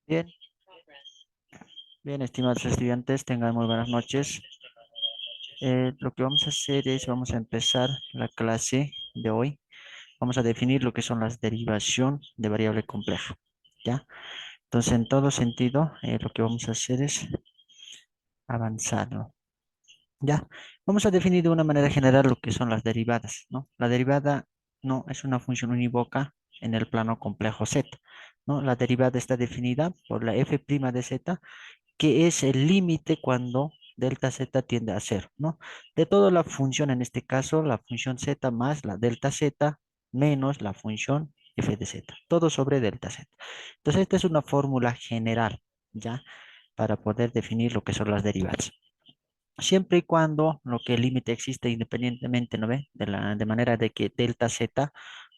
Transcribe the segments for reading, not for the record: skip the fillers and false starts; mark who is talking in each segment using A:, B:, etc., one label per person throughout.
A: Bien, bien, estimados estudiantes, tengan muy buenas noches. Lo que vamos a hacer es, vamos a empezar la clase de hoy. Vamos a definir lo que son las derivación de variable compleja, ¿ya? Entonces, en todo sentido, lo que vamos a hacer es avanzar, ¿no? ¿Ya? Vamos a definir de una manera general lo que son las derivadas, ¿no? La derivada no es una función unívoca en el plano complejo Z, ¿no? La derivada está definida por la f' de Z, que es el límite cuando delta z tiende a cero, ¿no? De toda la función, en este caso, la función z más la delta z menos la función f de z, todo sobre delta z. Entonces, esta es una fórmula general, ¿ya? Para poder definir lo que son las derivadas. Siempre y cuando lo que el límite existe independientemente, ¿no ve? De manera de que delta z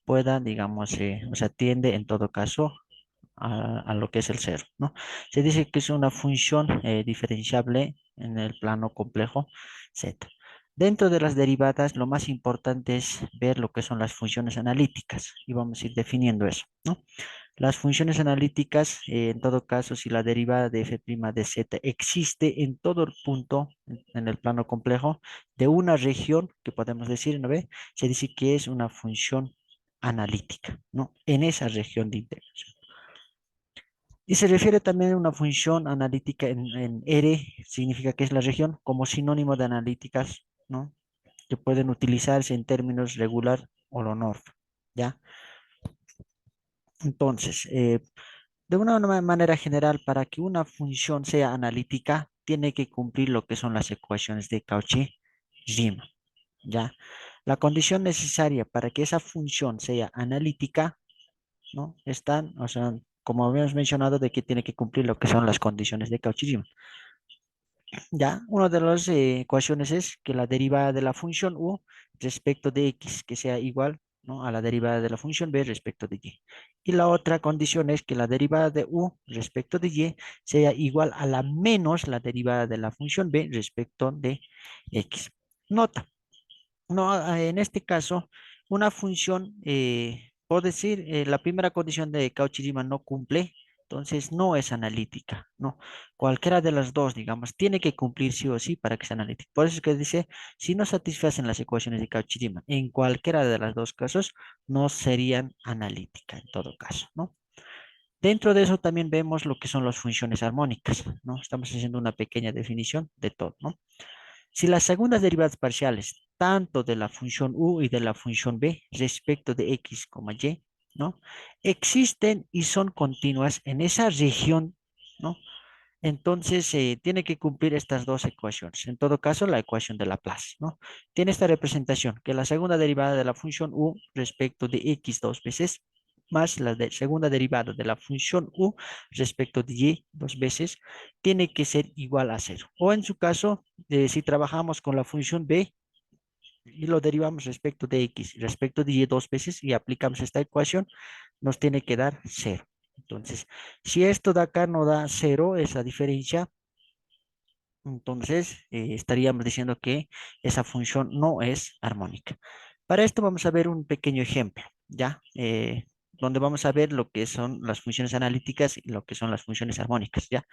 A: pueda, digamos, o sea, tiende en todo caso a lo que es el cero, ¿no? Se dice que es una función diferenciable en el plano complejo z. Dentro de las derivadas, lo más importante es ver lo que son las funciones analíticas y vamos a ir definiendo eso, ¿no? Las funciones analíticas, en todo caso, si la derivada de f' de z existe en todo el punto en el plano complejo de una región, que podemos decir, ¿no ve? Se dice que es una función analítica, ¿no? En esa región de integración. Y se refiere también a una función analítica en R, significa que es la región, como sinónimo de analíticas, ¿no? Que pueden utilizarse en términos regular o lo norm, ¿ya? Entonces, de una manera general, para que una función sea analítica, tiene que cumplir lo que son las ecuaciones de Cauchy-Riemann, ¿ya? La condición necesaria para que esa función sea analítica, ¿no? Están, o sea, como habíamos mencionado, de que tiene que cumplir lo que son las condiciones de Cauchy-Riemann. Ya, una de las ecuaciones es que la derivada de la función u respecto de x que sea igual, ¿no? A la derivada de la función b respecto de y. Y la otra condición es que la derivada de u respecto de y sea igual a la menos la derivada de la función b respecto de x. Nota, no, en este caso, una función, por decir, la primera condición de Cauchy-Riemann no cumple, entonces no es analítica, ¿no? Cualquiera de las dos, digamos, tiene que cumplir sí o sí para que sea analítica. Por eso es que dice, si no satisfacen las ecuaciones de Cauchy-Riemann, en cualquiera de los dos casos, no serían analítica en todo caso, ¿no? Dentro de eso también vemos lo que son las funciones armónicas, ¿no? Estamos haciendo una pequeña definición de todo, ¿no? Si las segundas derivadas parciales, tanto de la función u y de la función b respecto de x, y, ¿no? Existen y son continuas en esa región, ¿no? Entonces, tiene que cumplir estas dos ecuaciones. En todo caso, la ecuación de Laplace, ¿no? Tiene esta representación, que la segunda derivada de la función u respecto de x dos veces, más la segunda derivada de la función u respecto de y dos veces, tiene que ser igual a cero. O en su caso, si trabajamos con la función b y lo derivamos respecto de x, respecto de y dos veces y aplicamos esta ecuación, nos tiene que dar cero. Entonces, si esto de acá no da cero, esa diferencia, entonces estaríamos diciendo que esa función no es armónica. Para esto vamos a ver un pequeño ejemplo, ¿ya? Donde vamos a ver lo que son las funciones analíticas y lo que son las funciones armónicas, ¿ya?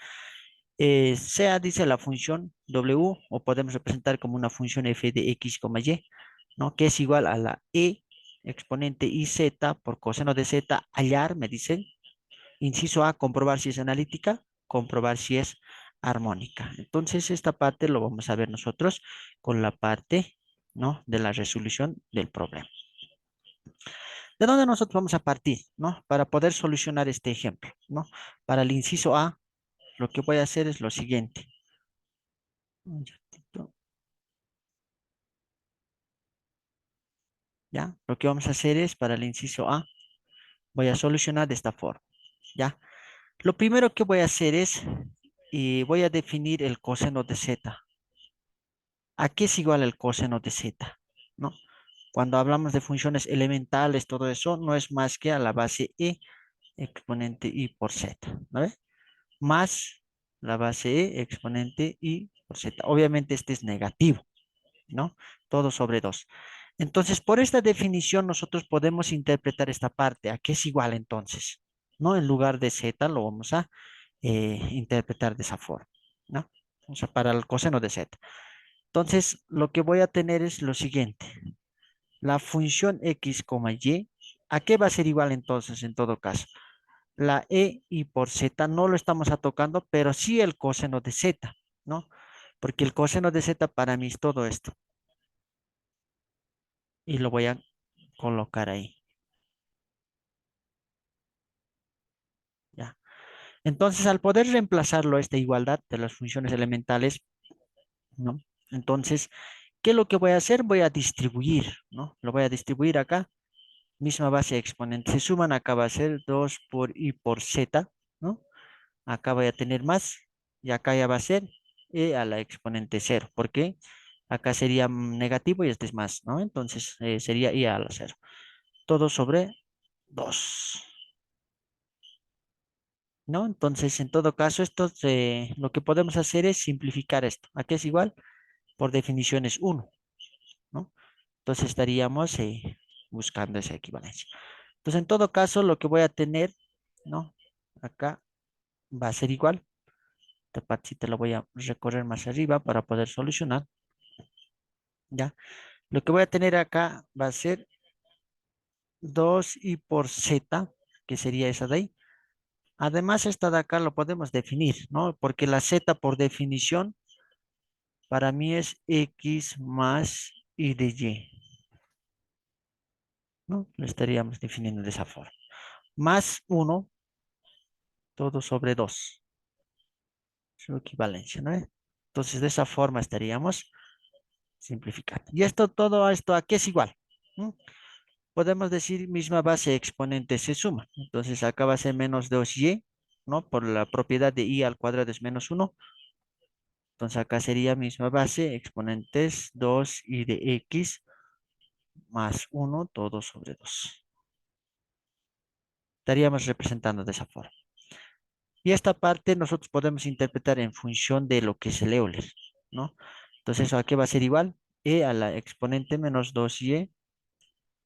A: Sea, dice la función W, o podemos representar como una función f de x, y, ¿no? Que es igual a la e exponente iz por coseno de z, hallar, me dicen. Inciso A, comprobar si es analítica, comprobar si es armónica. Entonces, esta parte lo vamos a ver nosotros con la parte, ¿no? De la resolución del problema. ¿De dónde nosotros vamos a partir, ¿no? Para poder solucionar este ejemplo, ¿no? Para el inciso A, lo que voy a hacer es lo siguiente. ¿Ya? Lo que vamos a hacer es, para el inciso A, voy a solucionar de esta forma, ¿ya? Lo primero que voy a hacer es, voy a definir el coseno de z. ¿A qué es igual el coseno de z? ¿No? Cuando hablamos de funciones elementales, todo eso no es más que a la base e exponente i por z, ¿no ve? Más la base e exponente i por z. Obviamente este es negativo, ¿no? Todo sobre 2. Entonces, por esta definición nosotros podemos interpretar esta parte. ¿A qué es igual entonces? ¿No? En lugar de z lo vamos a interpretar de esa forma, ¿no? O sea, para el coseno de z. Entonces, lo que voy a tener es lo siguiente. La función x, y, ¿a qué va a ser igual entonces en todo caso? La y por z no lo estamos tocando, pero sí el coseno de z, ¿no? Porque el coseno de z para mí es todo esto. Y lo voy a colocar ahí, ¿ya? Entonces, al poder reemplazarlo, esta igualdad de las funciones elementales, ¿no? Entonces, ¿qué es lo que voy a hacer? Voy a distribuir, ¿no? Lo voy a distribuir acá, misma base exponente. Se suman, acá va a ser 2 por y por z, ¿no? Acá voy a tener más y acá ya va a ser e a la exponente cero. ¿Por qué? Acá sería negativo y este es más, ¿no? Entonces sería i a la cero. Todo sobre 2, ¿no? Entonces, en todo caso, lo que podemos hacer es simplificar esto. ¿A qué es igual? Por definición es 1, ¿no? Entonces estaríamos buscando esa equivalencia. Entonces, en todo caso, lo que voy a tener, ¿no? Acá va a ser igual. Esta partecita la voy a recorrer más arriba para poder solucionar, ¿ya? Lo que voy a tener acá va a ser 2 y por z, que sería esa de ahí. Además, esta de acá lo podemos definir, ¿no? Porque la z por definición para mí es x más y de y, ¿no? Lo estaríamos definiendo de esa forma. Más 1 todo sobre 2, su equivalencia, ¿no? Entonces, de esa forma estaríamos simplificando. Y esto, todo esto aquí es igual. ¿Mm? Podemos decir misma base exponente se suma. Entonces, acá va a ser menos 2y, ¿no? Por la propiedad de y al cuadrado es menos 1. Entonces, acá sería misma base exponentes 2 y de x más 1 todo sobre 2. Estaríamos representando de esa forma. Y esta parte nosotros podemos interpretar en función de lo que es el Euler, ¿no? Entonces, ¿a qué va a ser igual? E a la exponente menos 2y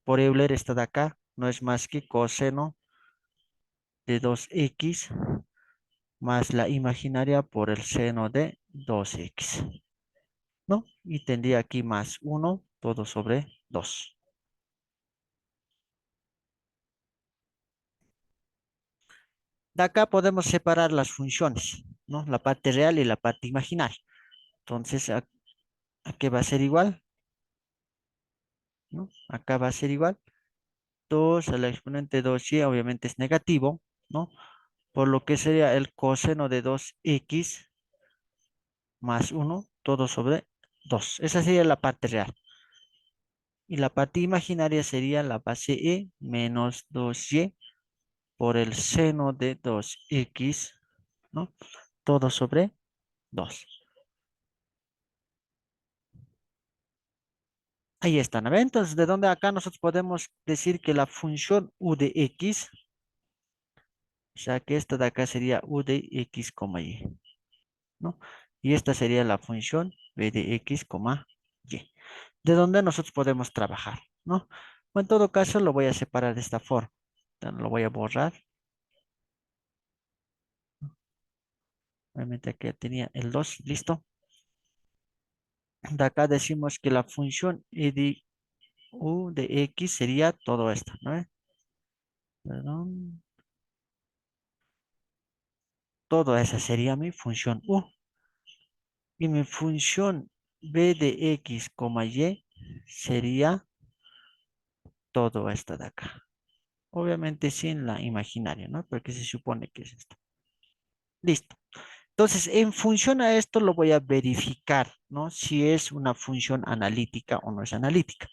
A: por Euler, esta de acá, no es más que coseno de 2x más la imaginaria por el seno de 2x, ¿no? Y tendría aquí más 1 todo sobre 2. De acá podemos separar las funciones, ¿no? La parte real y la parte imaginaria. Entonces, ¿a qué va a ser igual? ¿No? Acá va a ser igual. 2 a la exponente 2y obviamente es negativo, ¿no? Por lo que sería el coseno de 2x más 1 todo sobre 2. Esa sería la parte real. Y la parte imaginaria sería la base e menos 2y por el seno de 2x, ¿no? Todo sobre 2. Ahí está, ¿no? Entonces, ¿de dónde acá nosotros podemos decir que la función u de x, o sea que esta de acá sería u de x, y, ¿no? Y esta sería la función b de x, y. ¿De dónde nosotros podemos trabajar, ¿no? O en todo caso, lo voy a separar de esta forma. Entonces, lo voy a borrar. Obviamente aquí ya tenía el 2, listo. De acá decimos que la función e de u de x sería todo esto, ¿no? Perdón. Todo esa sería mi función u. Y mi función b de x, y sería todo esto de acá. Obviamente sin la imaginaria, ¿no? Porque se supone que es esto. Listo. Entonces, en función a esto lo voy a verificar, ¿no? Si es una función analítica o no es analítica.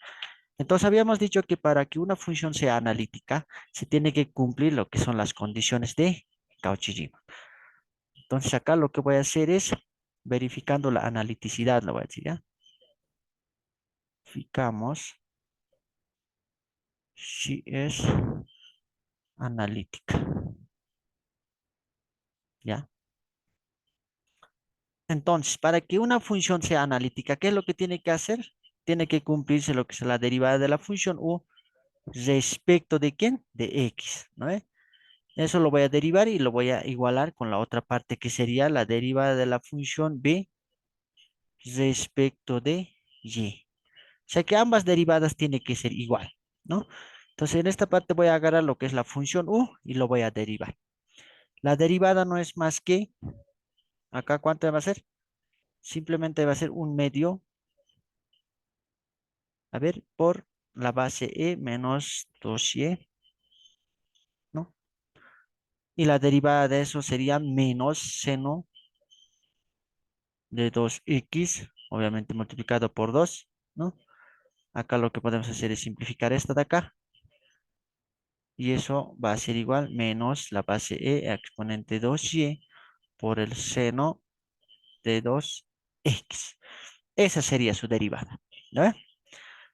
A: Entonces, habíamos dicho que para que una función sea analítica, se tiene que cumplir lo que son las condiciones de Cauchy-Riemann. Entonces, acá lo que voy a hacer es, verificando la analiticidad, lo voy a decir, ¿ya? Verificamos si es analítica, ¿ya? Entonces, para que una función sea analítica, ¿qué es lo que tiene que hacer? Tiene que cumplirse lo que es la derivada de la función u respecto de quién? De x, ¿no? Eso lo voy a derivar y lo voy a igualar con la otra parte que sería la derivada de la función b respecto de y. O sea que ambas derivadas tienen que ser igual, ¿no? Entonces en esta parte voy a agarrar lo que es la función u y lo voy a derivar. La derivada no es más que, acá ¿cuánto va a ser? Simplemente va a ser un medio, a ver, por la base e menos 2y, ¿no? Y la derivada de eso sería menos seno de 2x, obviamente multiplicado por 2, ¿no? Acá lo que podemos hacer es simplificar esta de acá. Y eso va a ser igual menos la base e exponente 2y por el seno de 2x. Esa sería su derivada, ¿no?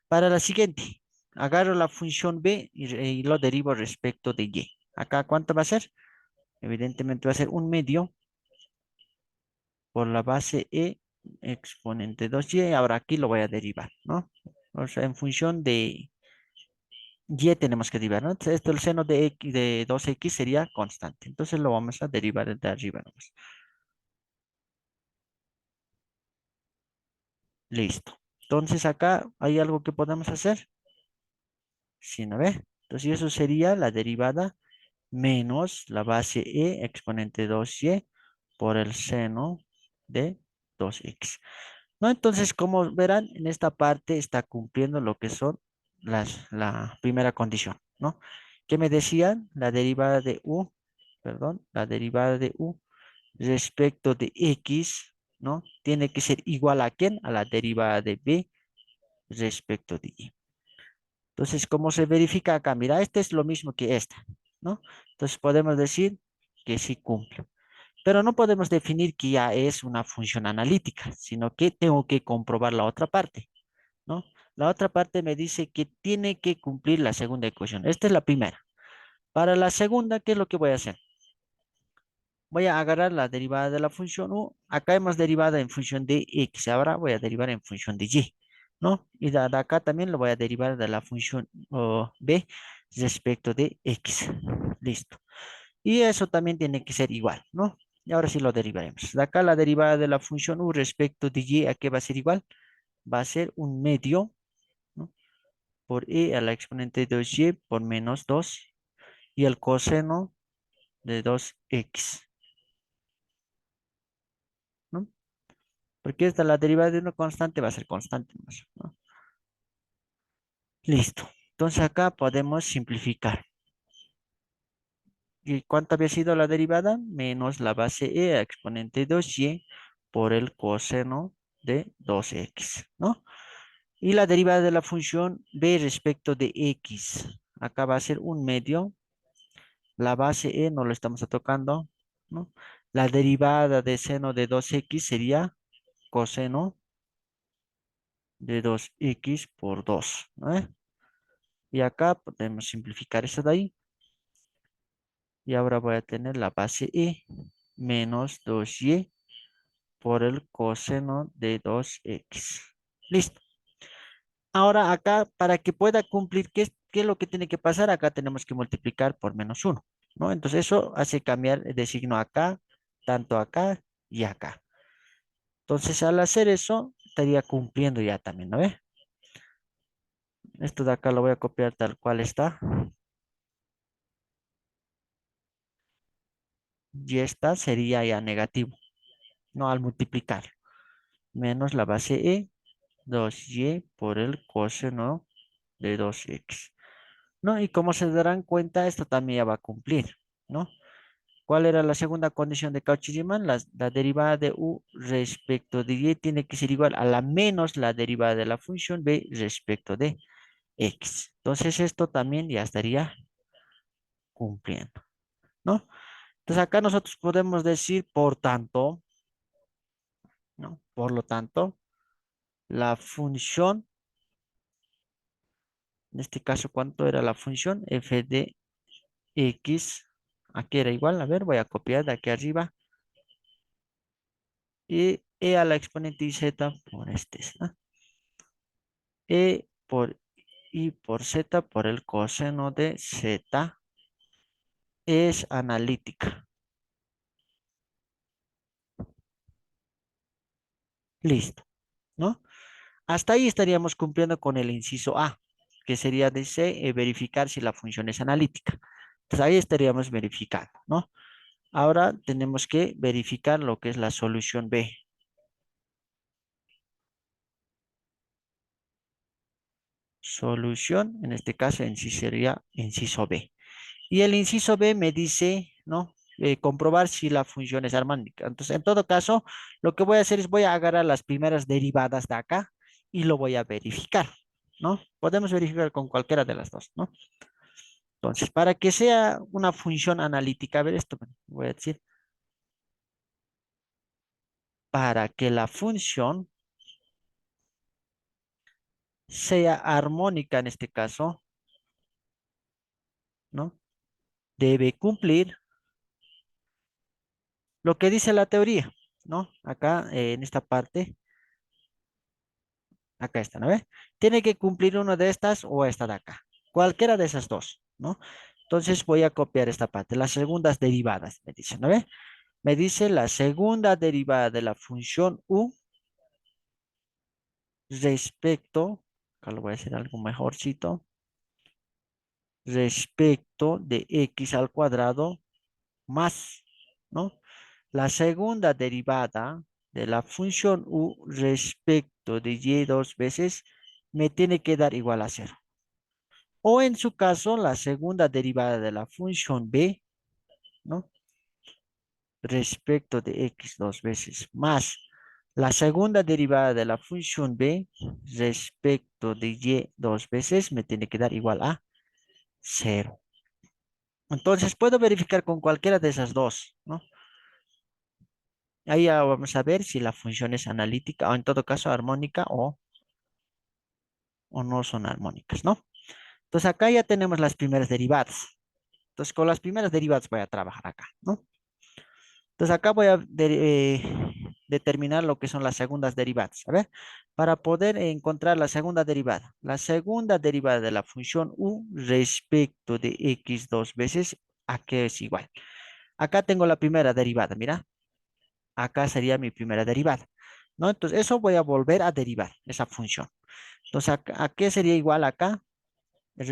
A: Para la siguiente, agarro la función b y lo derivo respecto de y. Acá, ¿cuánto va a ser? Evidentemente va a ser un medio por la base e exponente 2y. Ahora aquí lo voy a derivar, ¿no? O sea, en función de y tenemos que derivar, ¿no? Entonces, esto, el seno de, x, de 2x sería constante. Entonces lo vamos a derivar de arriba nomás. Listo. Entonces acá hay algo que podemos hacer. ¿Sí, no ve? Entonces eso sería la derivada menos la base e exponente 2y por el seno de 2x. ¿No? Entonces, como verán, en esta parte está cumpliendo lo que son la primera condición, ¿no? ¿Qué me decían? La derivada de u, perdón, la derivada de u respecto de x, ¿no? Tiene que ser igual a ¿quién? A la derivada de b respecto de y. Entonces, ¿cómo se verifica acá? Mira, este es lo mismo que esta, ¿no? Entonces, podemos decir que sí cumple. Pero no podemos definir que ya es una función analítica, sino que tengo que comprobar la otra parte, ¿no? La otra parte me dice que tiene que cumplir la segunda ecuación. Esta es la primera. Para la segunda, ¿qué es lo que voy a hacer? Voy a agarrar la derivada de la función u. Acá hemos derivado en función de x. Ahora voy a derivar en función de y, ¿no? Y de acá también lo voy a derivar de la función b respecto de x. Listo. Y eso también tiene que ser igual, ¿no? Y ahora sí lo derivaremos. De acá la derivada de la función u respecto de y, ¿a qué va a ser igual? Va a ser un medio, ¿no? Por e a la exponente de 2y por menos 2 y el coseno de 2x, ¿no? Porque esta, la derivada de una constante va a ser constante, ¿no? Listo. Entonces acá podemos simplificar. ¿Y cuánto había sido la derivada? Menos la base e a exponente 2y por el coseno de 2x, ¿no? Y la derivada de la función b respecto de x. Acá va a ser un medio. La base e no lo estamos tocando, ¿no? La derivada de seno de 2x sería coseno de 2x por 2, ¿no? Y acá podemos simplificar eso de ahí. Y ahora voy a tener la base e menos 2y por el coseno de 2x. Listo. Ahora acá, para que pueda cumplir, ¿qué es lo que tiene que pasar? Acá tenemos que multiplicar por menos uno, ¿no? Entonces eso hace cambiar de signo acá, tanto acá y acá. Entonces al hacer eso, estaría cumpliendo ya también, ¿no ve? Esto de acá lo voy a copiar tal cual está. Y esta sería ya negativo, ¿no? Al multiplicar. Menos la base e, 2y por el coseno de 2x. ¿No? Y como se darán cuenta, esto también ya va a cumplir, ¿no? ¿Cuál era la segunda condición de Cauchy-Riemann? La derivada de u respecto de y tiene que ser igual a la menos la derivada de la función b respecto de x. Entonces esto también ya estaría cumpliendo, ¿no? Entonces acá nosotros podemos decir, por tanto, ¿no? Por lo tanto, la función, en este caso, ¿cuánto era la función? F de x, aquí era igual, a ver, voy a copiar de aquí arriba, y e a la exponente y z por este, ¿no? E por y por z por el coseno de z es analítica. Listo, ¿no? Hasta ahí estaríamos cumpliendo con el inciso A, que sería de C, verificar si la función es analítica. Entonces ahí estaríamos verificando, ¿no? Ahora tenemos que verificar lo que es la solución B. Solución, en este caso en sí sería inciso B. Y el inciso B me dice, ¿no? Comprobar si la función es armónica. Entonces, en todo caso, lo que voy a hacer es voy a agarrar las primeras derivadas de acá y lo voy a verificar, ¿no? Podemos verificar con cualquiera de las dos, ¿no? Entonces, para que sea una función analítica, a ver esto, voy a decir, para que la función sea armónica en este caso, ¿no? Debe cumplir lo que dice la teoría, ¿no? Acá, en esta parte, acá está, ¿no ve? Tiene que cumplir una de estas o esta de acá. Cualquiera de esas dos, ¿no? Entonces voy a copiar esta parte. Las segundas derivadas, me dice, ¿no ve? Me dice la segunda derivada de la función u respecto, acá lo voy a hacer algo mejorcito, respecto de x al cuadrado más, ¿no? La segunda derivada de la función u respecto de y dos veces me tiene que dar igual a cero. O en su caso, la segunda derivada de la función b, ¿no? Respecto de x dos veces más la segunda derivada de la función b respecto de y dos veces me tiene que dar igual a cero. Entonces puedo verificar con cualquiera de esas dos, ¿no? Ahí ya vamos a ver si la función es analítica o en todo caso armónica o no son armónicas, ¿no? Entonces acá ya tenemos las primeras derivadas. Entonces con las primeras derivadas voy a trabajar acá, ¿no? Entonces acá voy a determinar lo que son las segundas derivadas. A ver, para poder encontrar la segunda derivada de la función u respecto de x dos veces, ¿a qué es igual? Acá tengo la primera derivada, mira, acá sería mi primera derivada, ¿no? Entonces eso voy a volver a derivar, esa función. Entonces, ¿a qué sería igual acá?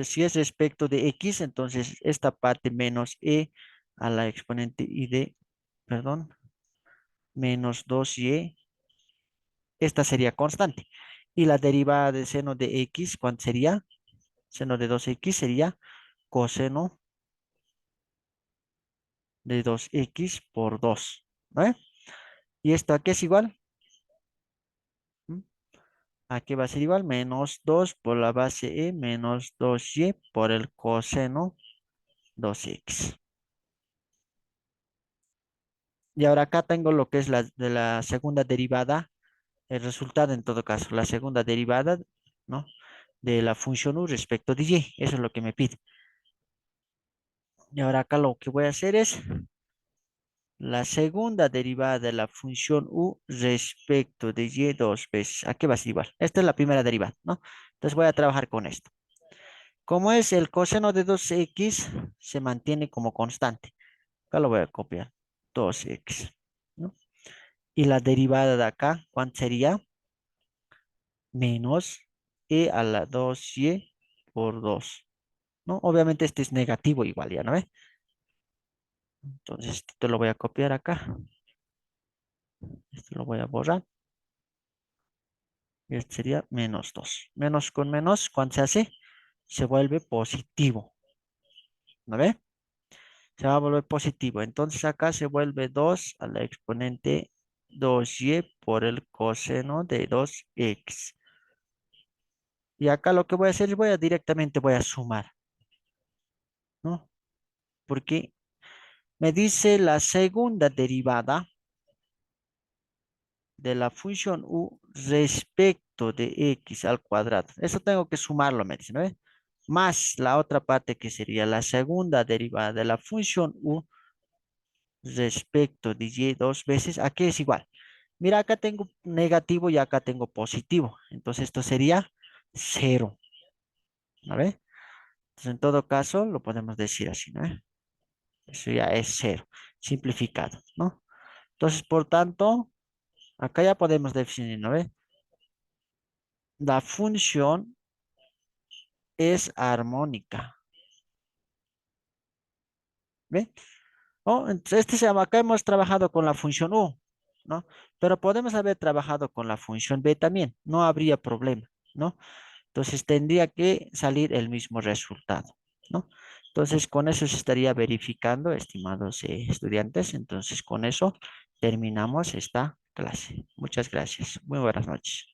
A: Si es respecto de x, entonces esta parte menos e a la exponente y de, perdón, menos 2y, esta sería constante. Y la derivada del seno de x, ¿cuánto sería? Seno de 2x sería coseno de 2x por 2, ¿vale? ¿Y esto a qué es igual? ¿Mm? ¿A qué va a ser igual? Menos 2 por la base e menos 2y por el coseno 2x. Y ahora acá tengo lo que es la de la segunda derivada, el resultado en todo caso, la segunda derivada, ¿no? De la función u respecto de y. Eso es lo que me pide. Y ahora acá lo que voy a hacer es la segunda derivada de la función u respecto de y dos veces. ¿A qué va a ser igual? Esta es la primera derivada, ¿no? Entonces voy a trabajar con esto. Como es el coseno de 2x, se mantiene como constante. Acá lo voy a copiar. 2x, ¿no? Y la derivada de acá, ¿cuánto sería? Menos e a la 2y por 2, ¿no? Obviamente este es negativo igual, ¿ya no ve? Entonces esto lo voy a copiar acá. Esto lo voy a borrar. Y este sería menos 2. Menos con menos, ¿cuánto se hace? Se vuelve positivo, ¿no ve? Se va a volver positivo. Entonces acá se vuelve 2 a la exponente 2y por el coseno de 2x. Y acá lo que voy a hacer es directamente voy a sumar, ¿no? Porque me dice la segunda derivada de la función u respecto de x al cuadrado. Eso tengo que sumarlo, me dice, ¿no ve? Más la otra parte que sería la segunda derivada de la función u respecto de y dos veces. ¿A qué es igual? Mira, acá tengo negativo y acá tengo positivo. Entonces esto sería cero, ¿no ve? Entonces en todo caso lo podemos decir así, ¿no ve? Eso ya es cero, simplificado, ¿no? Entonces, por tanto, acá ya podemos definir, ¿no ve? La función es armónica, ¿ve? Oh, entonces, este se llama, acá hemos trabajado con la función U, ¿no? Pero podemos haber trabajado con la función B también, no habría problema, ¿no? Entonces tendría que salir el mismo resultado, ¿no? Entonces con eso se estaría verificando, estimados estudiantes. Entonces con eso terminamos esta clase. Muchas gracias. Muy buenas noches.